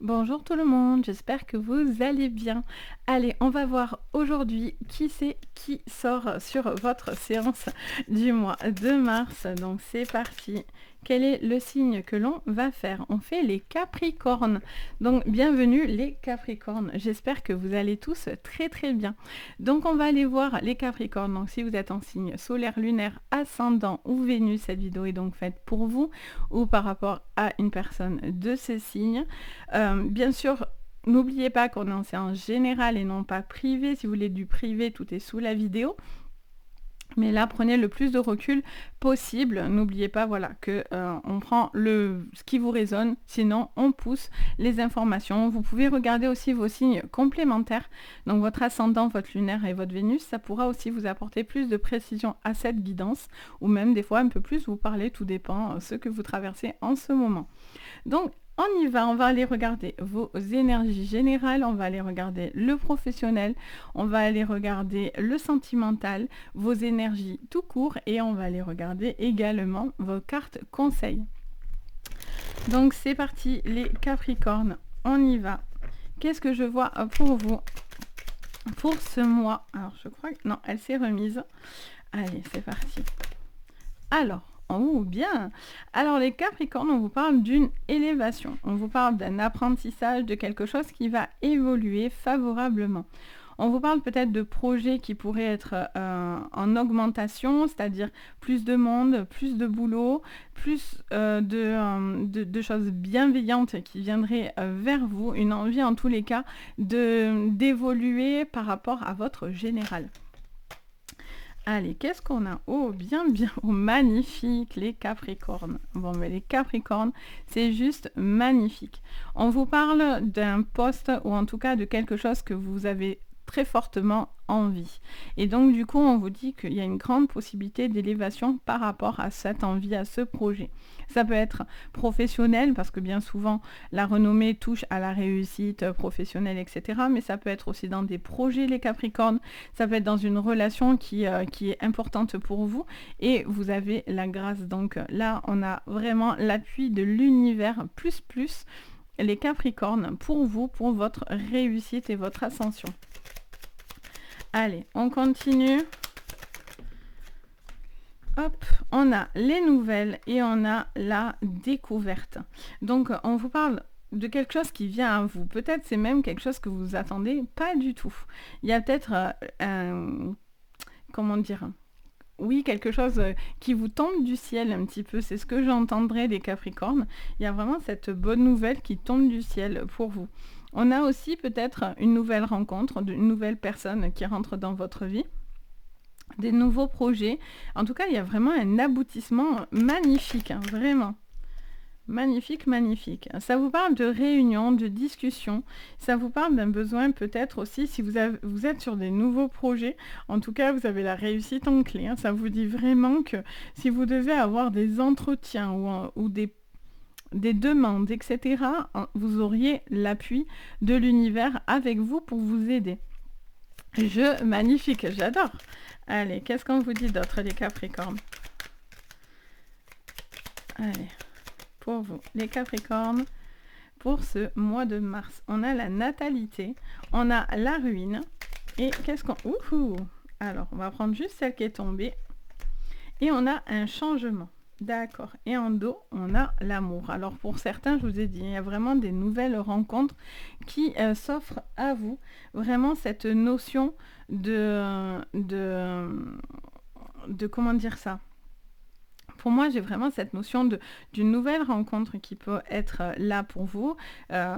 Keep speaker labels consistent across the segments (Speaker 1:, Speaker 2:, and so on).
Speaker 1: Bonjour tout le monde, j'espère que vous allez bien. Allez, on va voir aujourd'hui qui c'est qui sort sur votre séance du mois de mars. Donc c'est parti. Quel est le signe que l'on va faire? On fait les Capricornes. Donc bienvenue les Capricornes. J'espère que vous allez tous très très bien. Donc on va aller voir les Capricornes. Donc si vous êtes en signe solaire, lunaire, ascendant ou Vénus, cette vidéo est donc faite pour vous ou par rapport à une personne de ce signe. Bien sûr, n'oubliez pas qu'on est en séance générale et non pas privée. Si vous voulez du privé, tout est sous la vidéo. Mais là, prenez le plus de recul possible. N'oubliez pas, voilà, que on prend ce qui vous résonne. Sinon, on pousse les informations. Vous pouvez regarder aussi vos signes complémentaires. Donc, votre ascendant, votre lunaire et votre Vénus. Ça pourra aussi vous apporter plus de précision à cette guidance. Ou même, des fois, un peu plus vous parler. Tout dépend ce que vous traversez en ce moment. Donc, on y va, on va aller regarder vos énergies générales, on va aller regarder le professionnel, on va aller regarder le sentimental, vos énergies tout court et on va aller regarder également vos cartes conseils. Donc c'est parti les Capricornes, on y va. Qu'est-ce que je vois pour vous pour ce mois? Alors je crois que non, elle s'est remise. Allez, c'est parti. Alors, oh bien. Alors les Capricornes, on vous parle d'une élévation. On vous parle d'un apprentissage, de quelque chose qui va évoluer favorablement. On vous parle peut-être de projets qui pourraient être en augmentation, c'est-à-dire plus de monde, plus de boulot, plus de choses bienveillantes qui viendraient vers vous, une envie en tous les cas d'évoluer par rapport à votre général. Allez, qu'est-ce qu'on a? Oh, oh, magnifique, les Capricornes. Bon, mais les Capricornes, c'est juste magnifique. On vous parle d'un poste, ou en tout cas de quelque chose que vous avez très fortement envie. Et donc, du coup, on vous dit qu'il y a une grande possibilité d'élévation par rapport à cette envie, à ce projet. Ça peut être professionnel, parce que bien souvent, la renommée touche à la réussite professionnelle, etc. Mais ça peut être aussi dans des projets, les Capricornes. Ça peut être dans une relation qui est importante pour vous. Et vous avez la grâce. Donc là, on a vraiment l'appui de l'univers plus plus. Les Capricornes, pour vous, pour votre réussite et votre ascension. Allez, on continue. Hop, on a les nouvelles et on a la découverte. Donc, on vous parle de quelque chose qui vient à vous. Peut-être c'est même quelque chose que vous attendez pas du tout. Il y a peut-être comment dire, oui, quelque chose qui vous tombe du ciel un petit peu. C'est ce que j'entendrais des Capricornes. Il y a vraiment cette bonne nouvelle qui tombe du ciel pour vous. On a aussi peut-être une nouvelle rencontre, une nouvelle personne qui rentre dans votre vie, des nouveaux projets. En tout cas, il y a vraiment un aboutissement magnifique, hein, vraiment. Magnifique, magnifique. Ça vous parle de réunion, de discussion. Ça vous parle d'un besoin peut-être aussi si vous êtes sur des nouveaux projets. En tout cas, vous avez la réussite en clé. Hein. Ça vous dit vraiment que si vous devez avoir des entretiens ou des demandes, etc., vous auriez l'appui de l'univers avec vous pour vous aider. Magnifique, j'adore. Allez, qu'est-ce qu'on vous dit d'autre, les Capricornes? Allez, pour vous, les Capricornes, pour ce mois de mars, on a la natalité, on a la ruine, et qu'est-ce qu'on... Ouhou! Alors, on va prendre juste celle qui est tombée, et on a un changement. D'accord. Et en dos, on a l'amour. Alors pour certains, je vous ai dit, il y a vraiment des nouvelles rencontres qui s'offrent à vous. Vraiment cette notion de comment dire ça? Pour moi, j'ai vraiment cette notion d'une nouvelle rencontre qui peut être là pour vous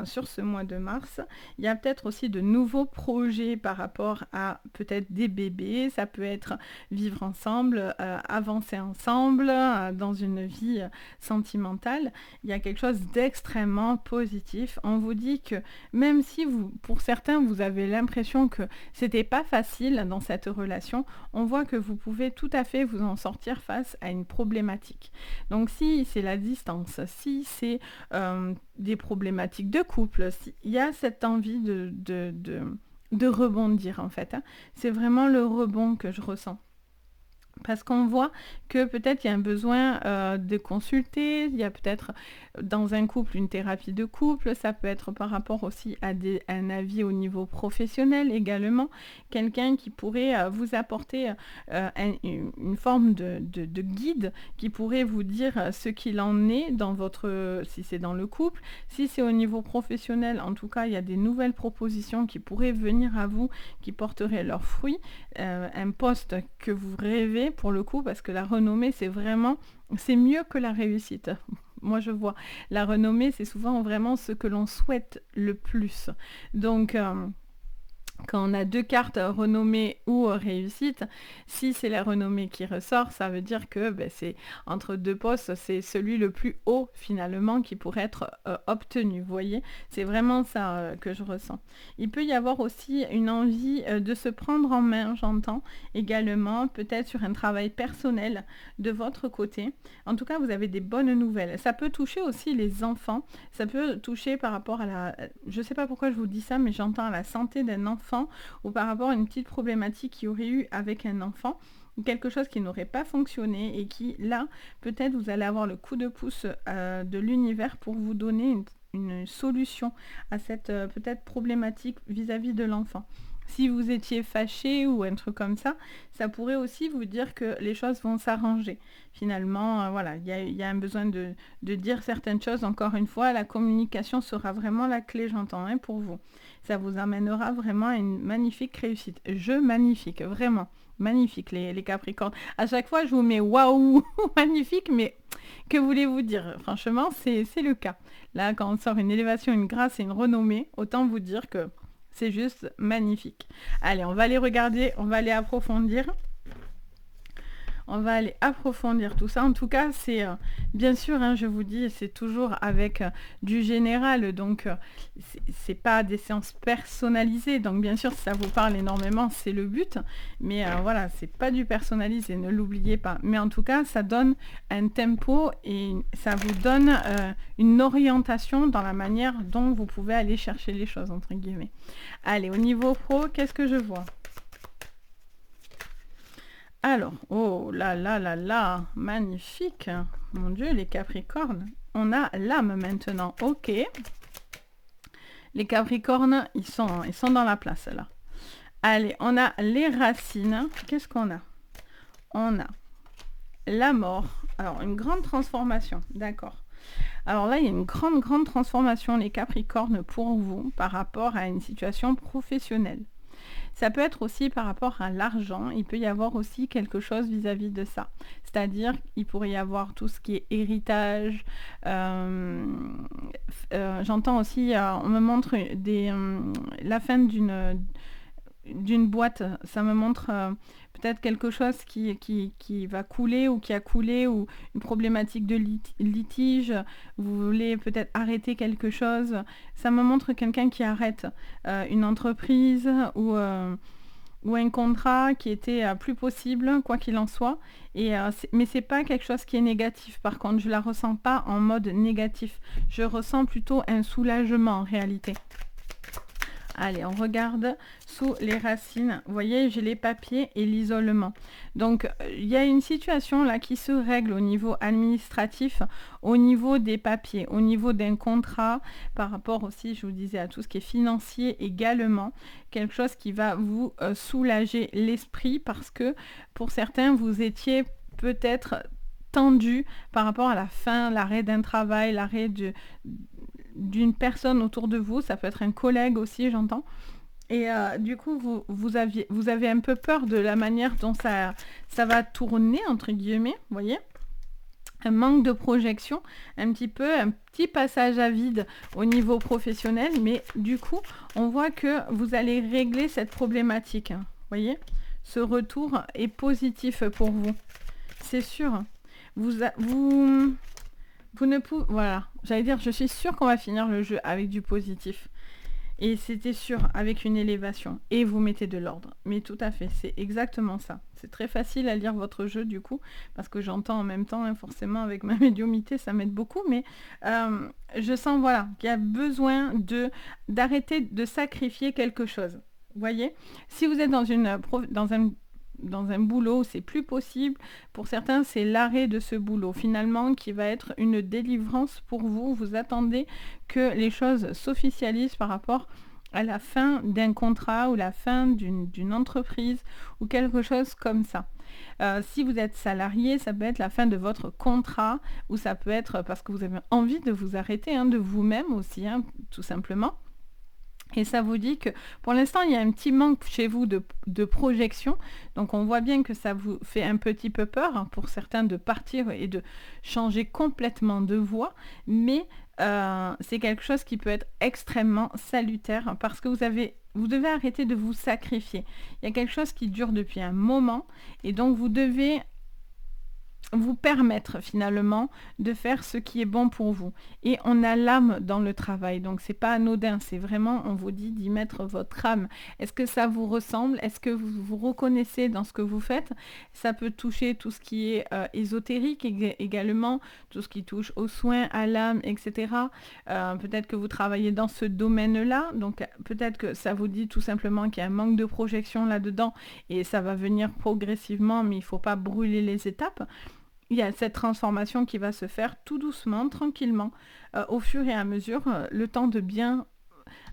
Speaker 1: sur ce mois de mars. Il y a peut-être aussi de nouveaux projets par rapport à peut-être des bébés. Ça peut être vivre ensemble, avancer ensemble dans une vie sentimentale. Il y a quelque chose d'extrêmement positif. On vous dit que même si pour certains, vous avez l'impression que c'était pas facile dans cette relation, on voit que vous pouvez tout à fait vous en sortir face à une problématique. Donc si c'est la distance, si c'est des problématiques de couple, il y a cette envie de rebondir en fait. Hein. C'est vraiment le rebond que je ressens. Parce qu'on voit que peut-être il y a un besoin de consulter, il y a peut-être dans un couple, une thérapie de couple, ça peut être par rapport aussi à un avis au niveau professionnel également, quelqu'un qui pourrait vous apporter une forme de guide qui pourrait vous dire ce qu'il en est dans votre, si c'est dans le couple, si c'est au niveau professionnel, en tout cas il y a des nouvelles propositions qui pourraient venir à vous, qui porteraient leurs fruits, un poste que vous rêvez pour le coup, parce que la renommée c'est mieux que la réussite. Moi je vois, la renommée c'est souvent vraiment ce que l'on souhaite le plus. Donc quand on a 2 cartes renommée ou réussite, si c'est la renommée qui ressort, ça veut dire que c'est entre 2 postes, c'est celui le plus haut finalement qui pourrait être obtenu. Vous voyez, c'est vraiment ça que je ressens. Il peut y avoir aussi une envie de se prendre en main, j'entends également, peut-être sur un travail personnel de votre côté. En tout cas, vous avez des bonnes nouvelles. Ça peut toucher aussi les enfants, ça peut toucher par rapport à la... Je ne sais pas pourquoi je vous dis ça, mais j'entends la santé d'un enfant ou par rapport à une petite problématique qu'il y aurait eu avec un enfant, quelque chose qui n'aurait pas fonctionné et qui, là, peut-être vous allez avoir le coup de pouce de l'univers pour vous donner une solution à cette peut-être problématique vis-à-vis de l'enfant. Si vous étiez fâché ou un truc comme ça, ça pourrait aussi vous dire que les choses vont s'arranger. Finalement, voilà, il y a un besoin de dire certaines choses. Encore une fois, la communication sera vraiment la clé, j'entends, pour vous. Ça vous amènera vraiment à une magnifique réussite. Magnifique, vraiment. Magnifique, les Capricornes. À chaque fois, je vous mets waouh, magnifique, mais que voulez-vous dire? Franchement, c'est le cas. Là, quand on sort une élévation, une grâce et une renommée, autant vous dire que c'est juste magnifique. Allez, on va aller regarder, on va aller approfondir. On va aller approfondir tout ça. En tout cas, c'est bien sûr, je vous dis, c'est toujours avec du général. Donc, c'est pas des séances personnalisées. Donc, bien sûr, si ça vous parle énormément, c'est le but. Mais voilà, c'est pas du personnalisé, ne l'oubliez pas. Mais en tout cas, ça donne un tempo et ça vous donne une orientation dans la manière dont vous pouvez aller chercher les choses, entre guillemets. Allez, au niveau pro, qu'est-ce que je vois ? Alors, oh là là là là, magnifique. Mon Dieu, les Capricornes. On a l'âme maintenant, ok. Les Capricornes, ils sont dans la place là. Allez, on a les racines. Qu'est-ce qu'on a? On a la mort. Alors, une grande transformation, d'accord. Alors là, il y a une grande transformation, les Capricornes, pour vous, par rapport à une situation professionnelle. Ça peut être aussi par rapport à l'argent, il peut y avoir aussi quelque chose vis-à-vis de ça. C'est-à-dire, il pourrait y avoir tout ce qui est héritage. J'entends aussi, on me montre la fin d'une boîte, ça me montre peut-être quelque chose qui va couler ou qui a coulé, ou une problématique de litige, vous voulez peut-être arrêter quelque chose. Ça me montre quelqu'un qui arrête une entreprise ou un contrat qui était plus possible, quoi qu'il en soit. Mais c'est pas quelque chose qui est négatif. Par contre, je la ressens pas en mode négatif. Je ressens plutôt un soulagement en réalité. Allez, on regarde sous les racines. Vous voyez, j'ai les papiers et l'isolement. Donc, il y a une situation là qui se règle au niveau administratif, au niveau des papiers, au niveau d'un contrat, par rapport aussi, je vous disais, à tout ce qui est financier également. Quelque chose qui va vous soulager l'esprit parce que pour certains, vous étiez peut-être tendu par rapport à la fin, l'arrêt d'un travail, l'arrêt d'une personne autour de vous, ça peut être un collègue aussi, j'entends. Et du coup, vous avez un peu peur de la manière dont ça va tourner, entre guillemets, vous voyez. Un manque de projection, un petit passage à vide au niveau professionnel, mais du coup, on voit que vous allez régler cette problématique, vous voyez. Ce retour est positif pour vous, c'est sûr. Vous ne pouvez... Voilà, j'allais dire, je suis sûre qu'on va finir le jeu avec du positif. Et c'était sûr, avec une élévation. Et vous mettez de l'ordre. Mais tout à fait, c'est exactement ça. C'est très facile à lire votre jeu du coup, parce que j'entends en même temps, forcément avec ma médiumnité, ça m'aide beaucoup. Mais je sens, voilà, qu'il y a besoin d'arrêter de sacrifier quelque chose. Vous voyez, si vous êtes dans dans un boulot, c'est plus possible. Pour certains, c'est l'arrêt de ce boulot, finalement, qui va être une délivrance pour vous. Vous attendez que les choses s'officialisent par rapport à la fin d'un contrat ou la fin d'une entreprise ou quelque chose comme ça. Si vous êtes salarié, ça peut être la fin de votre contrat ou ça peut être parce que vous avez envie de vous arrêter, de vous-même aussi, tout simplement. Et ça vous dit que pour l'instant, il y a un petit manque chez vous de projection. Donc on voit bien que ça vous fait un petit peu peur pour certains de partir et de changer complètement de voie. Mais c'est quelque chose qui peut être extrêmement salutaire parce que vous devez arrêter de vous sacrifier. Il y a quelque chose qui dure depuis un moment et donc vous devez vous permettre finalement de faire ce qui est bon pour vous. Et on a l'âme dans le travail, donc c'est pas anodin, c'est vraiment, on vous dit d'y mettre votre âme. Est-ce que ça vous ressemble? Est-ce que vous vous reconnaissez dans ce que vous faites? Ça peut toucher tout ce qui est ésotérique également, tout ce qui touche aux soins, à l'âme, etc. Peut-être que vous travaillez dans ce domaine-là, donc peut-être que ça vous dit tout simplement qu'il y a un manque de projection là-dedans et ça va venir progressivement, mais il ne faut pas brûler les étapes. Il y a cette transformation qui va se faire tout doucement, tranquillement, au fur et à mesure, le temps de bien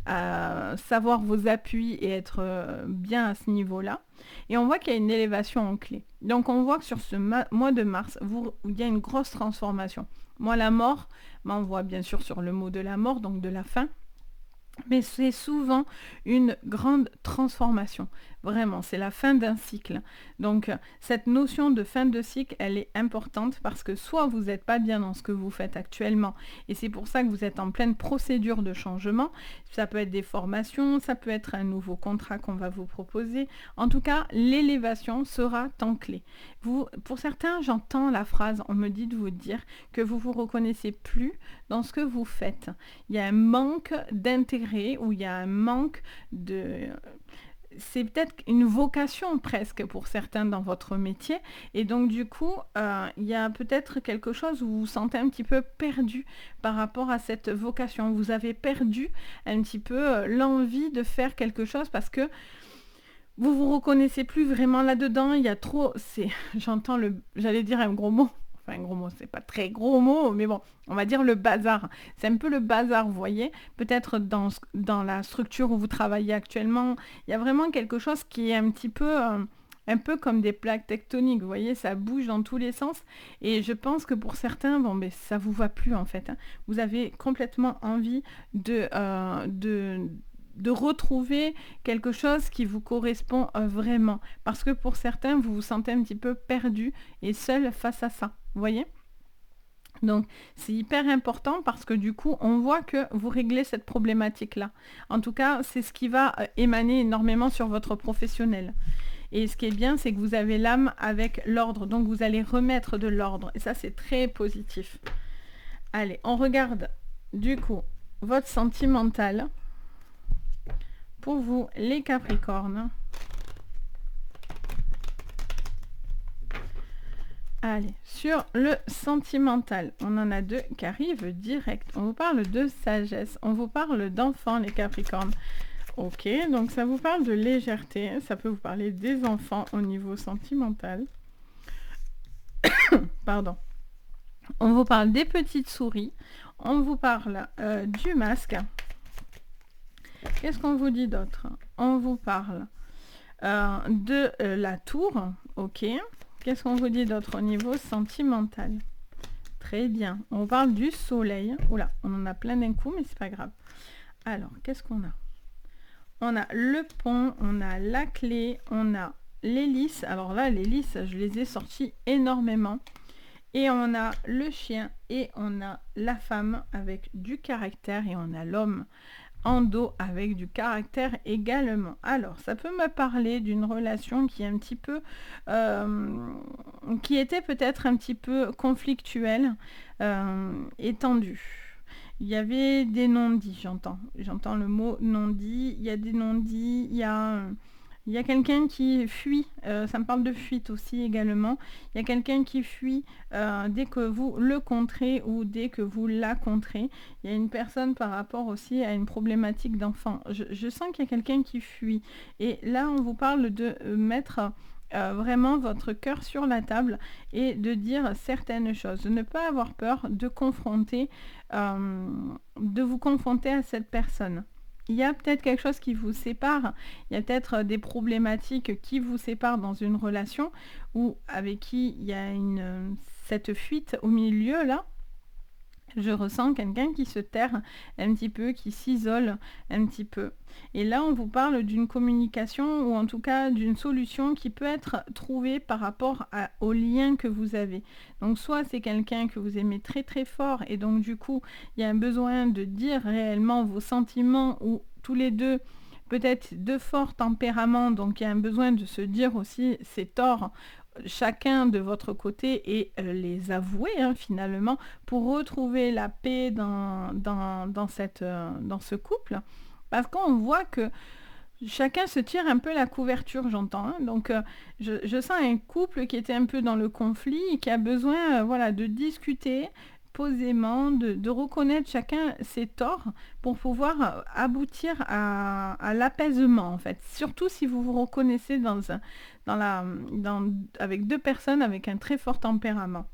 Speaker 1: savoir vos appuis et être bien à ce niveau-là. Et on voit qu'il y a une élévation en clé. Donc on voit que sur ce mois de mars, il y a une grosse transformation. Moi, la mort m'envoie bien sûr sur le mot de la mort, donc de la fin. Mais c'est souvent une grande transformation. Vraiment, c'est la fin d'un cycle. Donc, cette notion de fin de cycle, elle est importante parce que soit vous n'êtes pas bien dans ce que vous faites actuellement et c'est pour ça que vous êtes en pleine procédure de changement. Ça peut être des formations, ça peut être un nouveau contrat qu'on va vous proposer. En tout cas, l'élévation sera en clé. Pour certains, j'entends la phrase, on me dit de vous dire que vous ne vous reconnaissez plus dans ce que vous faites. Il y a un manque d'intérêt ou il y a un manque de... C'est peut-être une vocation presque pour certains dans votre métier. Et donc du coup, il y a peut-être quelque chose où vous vous sentez un petit peu perdu par rapport à cette vocation. Vous avez perdu un petit peu l'envie de faire quelque chose parce que vous vous reconnaissez plus vraiment là-dedans. Il y a trop... J'allais dire un gros mot. Enfin, un gros mot, c'est pas très gros mot, mais bon, on va dire le bazar. C'est un peu le bazar, vous voyez. Peut-être dans la structure où vous travaillez actuellement, il y a vraiment quelque chose qui est un peu comme des plaques tectoniques, vous voyez, ça bouge dans tous les sens. Et je pense que pour certains, mais ça vous va plus en fait. Vous avez complètement envie de retrouver quelque chose qui vous correspond vraiment. Parce que pour certains, vous vous sentez un petit peu perdu et seul face à ça. Vous voyez ? Donc, c'est hyper important parce que du coup, on voit que vous réglez cette problématique-là. En tout cas, c'est ce qui va émaner énormément sur votre professionnel. Et ce qui est bien, c'est que vous avez l'âme avec l'ordre. Donc, vous allez remettre de l'ordre. Et ça, c'est très positif. Allez, on regarde du coup votre sentimental. Pour vous, les Capricornes. Allez, sur le sentimental, on en a deux qui arrivent direct. On vous parle de sagesse, on vous parle d'enfants, les Capricornes. Ok, donc ça vous parle de légèreté, ça peut vous parler des enfants au niveau sentimental. Pardon. On vous parle des petites souris, on vous parle du masque. Qu'est-ce qu'on vous dit d'autre? On vous parle de la tour, ok. Qu'est-ce qu'on vous dit d'autre au niveau sentimental? Très bien. On vous parle du soleil. Oula, on en a plein d'un coup, mais c'est pas grave. Alors, qu'est-ce qu'on a? On a le pont, on a la clé, on a l'hélice. Alors là, l'hélice, je les ai sortis énormément. Et on a le chien et on a la femme avec du caractère et on a l'homme en dos avec du caractère également. Alors, ça peut me parler d'une relation qui est un petit peu... qui était peut-être un petit peu conflictuelle et tendue. Il y avait des non-dits, j'entends le mot non-dit, il y a des non-dits, il y a quelqu'un qui fuit, ça me parle de fuite aussi également, il y a quelqu'un qui fuit dès que vous le contrez ou dès que vous la contrez. Il y a une personne par rapport aussi à une problématique d'enfant. Je sens qu'il y a quelqu'un qui fuit. Et là, on vous parle de mettre vraiment votre cœur sur la table et de dire certaines choses. De ne pas avoir peur de confronter, de vous confronter à cette personne. Il y a peut-être quelque chose qui vous sépare, il y a peut-être des problématiques qui vous séparent dans une relation ou avec qui il y a cette fuite au milieu là. Je ressens quelqu'un qui se terre un petit peu, qui s'isole un petit peu. Et là, on vous parle d'une communication ou en tout cas d'une solution qui peut être trouvée par rapport au lien que vous avez. Donc soit c'est quelqu'un que vous aimez très très fort et donc du coup, il y a un besoin de dire réellement vos sentiments ou tous les deux peut-être de fort tempérament, donc il y a un besoin de se dire aussi ses torts chacun de votre côté et les avouer finalement pour retrouver la paix dans ce couple. Parce qu'on voit que chacun se tire un peu la couverture, j'entends. Donc je sens un couple qui était un peu dans le conflit et qui a besoin voilà, de discuter posément, de reconnaître chacun ses torts pour pouvoir aboutir à l'apaisement en fait. Surtout si vous vous reconnaissez avec deux personnes avec un très fort tempérament.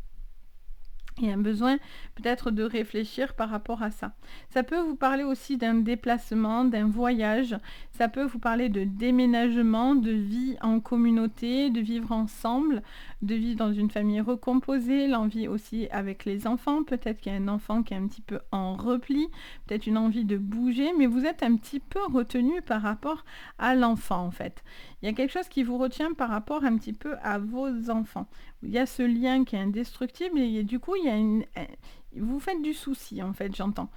Speaker 1: Il y a un besoin peut-être de réfléchir par rapport à ça. Ça peut vous parler aussi d'un déplacement, d'un voyage. Ça peut vous parler de déménagement, de vie en communauté, de vivre ensemble, de vivre dans une famille recomposée, l'envie aussi avec les enfants. Peut-être qu'il y a un enfant qui est un petit peu en repli, peut-être une envie de bouger, mais vous êtes un petit peu retenu par rapport à l'enfant en fait. Il y a quelque chose qui vous retient par rapport un petit peu à vos enfants. Il y a ce lien qui est indestructible et du coup, vous faites du souci en fait, j'entends.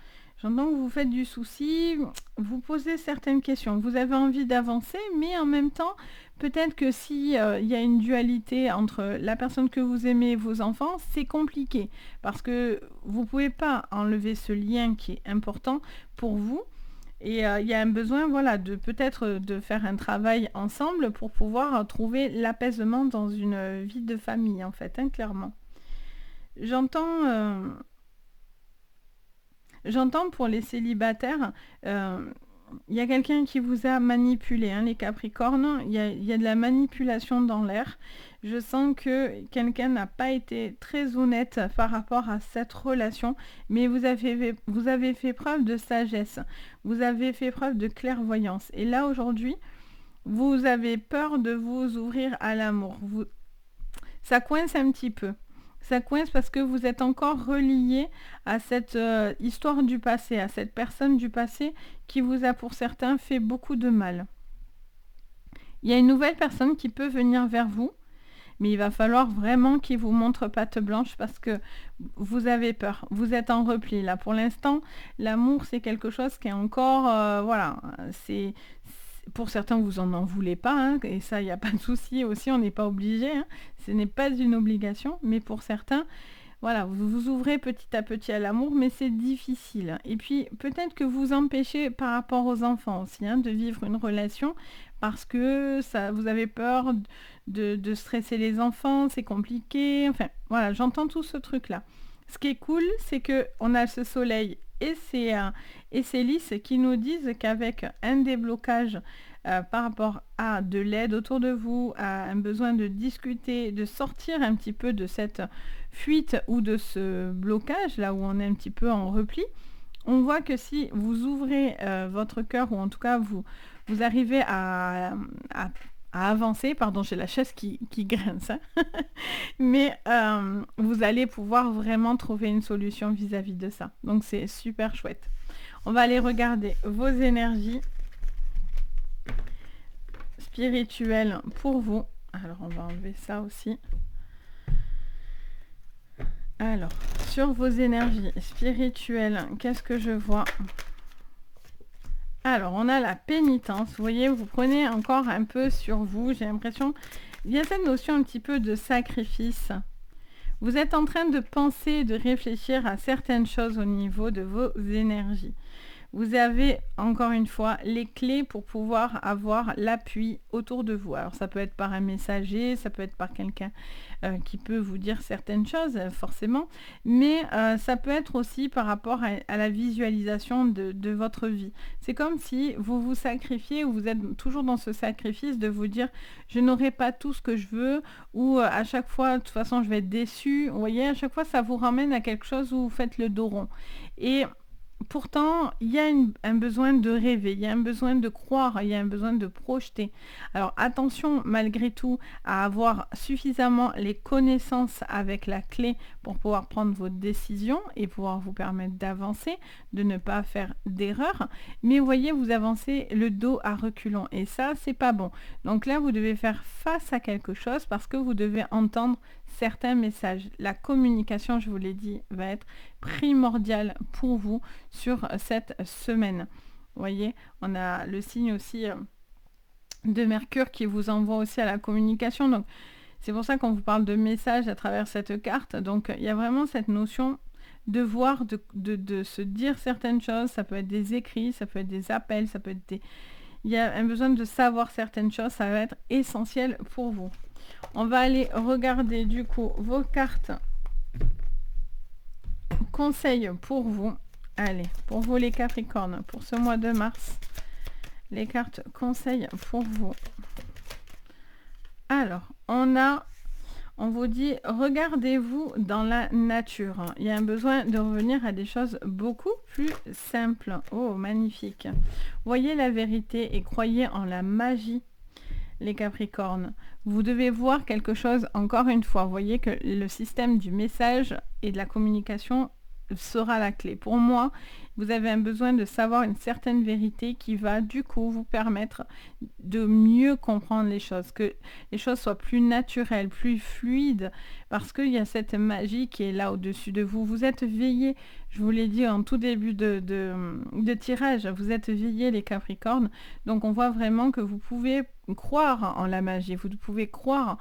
Speaker 1: J'entends que vous faites du souci, vous posez certaines questions. Vous avez envie d'avancer, mais en même temps, peut-être que si il y a une dualité entre la personne que vous aimez et vos enfants, c'est compliqué. Parce que vous ne pouvez pas enlever ce lien qui est important pour vous. Et il y a un besoin, voilà, de peut-être de faire un travail ensemble pour pouvoir trouver l'apaisement dans une vie de famille, en fait, clairement. J'entends pour les célibataires, il y a quelqu'un qui vous a manipulé, les Capricornes, il y a de la manipulation dans l'air. Je sens que quelqu'un n'a pas été très honnête par rapport à cette relation, mais vous avez fait preuve de sagesse, vous avez fait preuve de clairvoyance. Et là, aujourd'hui, vous avez peur de vous ouvrir à l'amour. Ça coince un petit peu. Ça coince parce que vous êtes encore relié à cette histoire du passé, à cette personne du passé qui vous a pour certains fait beaucoup de mal. Il y a une nouvelle personne qui peut venir vers vous, mais il va falloir vraiment qu'il vous montre patte blanche parce que vous avez peur. Vous êtes en repli. Là, pour l'instant, l'amour, c'est quelque chose qui est encore... voilà, pour certains, vous en voulez pas, et ça, il n'y a pas de souci aussi, on n'est pas obligé. Ce n'est pas une obligation, mais pour certains, voilà, vous vous ouvrez petit à petit à l'amour, mais c'est difficile. Et puis, peut-être que vous empêchez par rapport aux enfants aussi, de vivre une relation parce que vous avez peur de stresser les enfants, c'est compliqué. Enfin, voilà, j'entends tout ce truc-là. Ce qui est cool, c'est qu'on a ce soleil et ces lys qui nous disent qu'avec un déblocage par rapport à de l'aide autour de vous, à un besoin de discuter, de sortir un petit peu de cette fuite ou de ce blocage, là où on est un petit peu en repli, on voit que si vous ouvrez votre cœur, ou en tout cas vous arrivez à avancer, pardon, j'ai la chaise qui grince, mais vous allez pouvoir vraiment trouver une solution vis-à-vis de ça. Donc c'est super chouette. On va aller regarder vos énergies spirituelles pour vous. Alors on va enlever ça aussi. Alors, sur vos énergies spirituelles, qu'est-ce que je vois ? Alors, on a la pénitence. Vous voyez, vous prenez encore un peu sur vous. J'ai l'impression, il y a cette notion un petit peu de sacrifice. Vous êtes en train de penser, de réfléchir à certaines choses au niveau de vos énergies. vous avez encore une fois les clés pour pouvoir avoir l'appui autour de vous. Alors ça peut être par un messager, ça peut être par quelqu'un qui peut vous dire certaines choses, forcément, mais ça peut être aussi par rapport à la visualisation de votre vie. C'est comme si vous vous sacrifiez, ou vous êtes toujours dans ce sacrifice de vous dire je n'aurai pas tout ce que je veux, ou à chaque fois de toute façon je vais être déçu. Vous voyez, à chaque fois ça vous ramène à quelque chose où vous faites le dos rond. Et pourtant, il y a un besoin de rêver, il y a un besoin de croire, il y a un besoin de projeter. Alors attention malgré tout à avoir suffisamment les connaissances avec la clé pour pouvoir prendre vos décisions et pouvoir vous permettre d'avancer, de ne pas faire d'erreur. Mais vous voyez, vous avancez le dos à reculons et ça, c'est pas bon. Donc là, vous devez faire face à quelque chose parce que vous devez entendre certains messages. La communication, je vous l'ai dit, va être primordiale pour vous sur cette semaine. Vous voyez, on a le signe aussi de Mercure qui vous envoie aussi à la communication. Donc, c'est pour ça qu'on vous parle de messages à travers cette carte. Donc, il y a vraiment cette notion de voir, de se dire certaines choses. Ça peut être des écrits, ça peut être des appels, ça peut être des... Il y a un besoin de savoir certaines choses. Ça va être essentiel pour vous. On va aller regarder du coup vos cartes conseils pour vous. Allez, pour vous les Capricornes, pour ce mois de mars, les cartes conseils pour vous. Alors, on vous dit, regardez-vous dans la nature. Il y a un besoin de revenir à des choses beaucoup plus simples. Oh, magnifique. Voyez la vérité et croyez en la magie, les Capricornes. Vous devez voir quelque chose, encore une fois. Vous voyez que le système du message et de la communication sera la clé. Pour moi, vous avez un besoin de savoir une certaine vérité qui va du coup vous permettre de mieux comprendre les choses, que les choses soient plus naturelles, plus fluides, parce qu'il y a cette magie qui est là au-dessus de vous. Vous êtes veillés, je vous l'ai dit en tout début de tirage, vous êtes veillés les Capricornes, donc on voit vraiment que vous pouvez croire en la magie, vous pouvez croire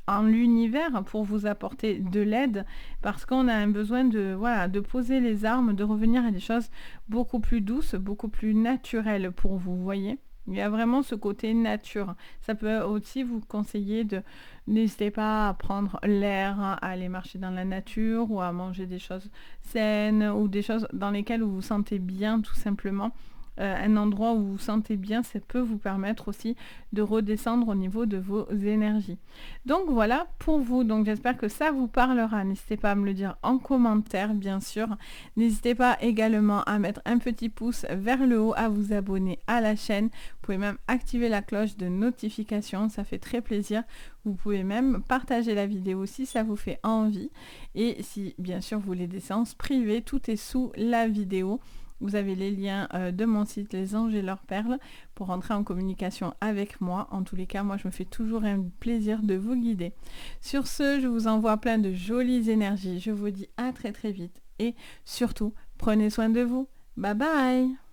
Speaker 1: en l'univers pour vous apporter de l'aide, parce qu'on a un besoin de poser les armes, de revenir à des choses beaucoup plus douces, beaucoup plus naturelles pour vous, voyez. Il y a vraiment ce côté nature. Ça peut aussi vous conseiller n'hésitez pas à prendre l'air, à aller marcher dans la nature ou à manger des choses saines ou des choses dans lesquelles vous vous sentez bien tout simplement. Un endroit où vous vous sentez bien, ça peut vous permettre aussi de redescendre au niveau de vos énergies. Donc voilà pour vous, donc j'espère que ça vous parlera. N'hésitez pas à me le dire en commentaire, bien sûr. N'hésitez pas également à mettre un petit pouce vers le haut, à vous abonner à la chaîne. Vous pouvez même activer la cloche de notification, ça fait très plaisir. Vous pouvez même partager la vidéo si ça vous fait envie. Et si bien sûr vous voulez des séances privées, tout est sous la vidéo. Vous avez les liens de mon site Les Anges et leurs perles pour entrer en communication avec moi. En tous les cas, moi je me fais toujours un plaisir de vous guider. Sur ce, je vous envoie plein de jolies énergies. Je vous dis à très très vite et surtout, prenez soin de vous. Bye bye!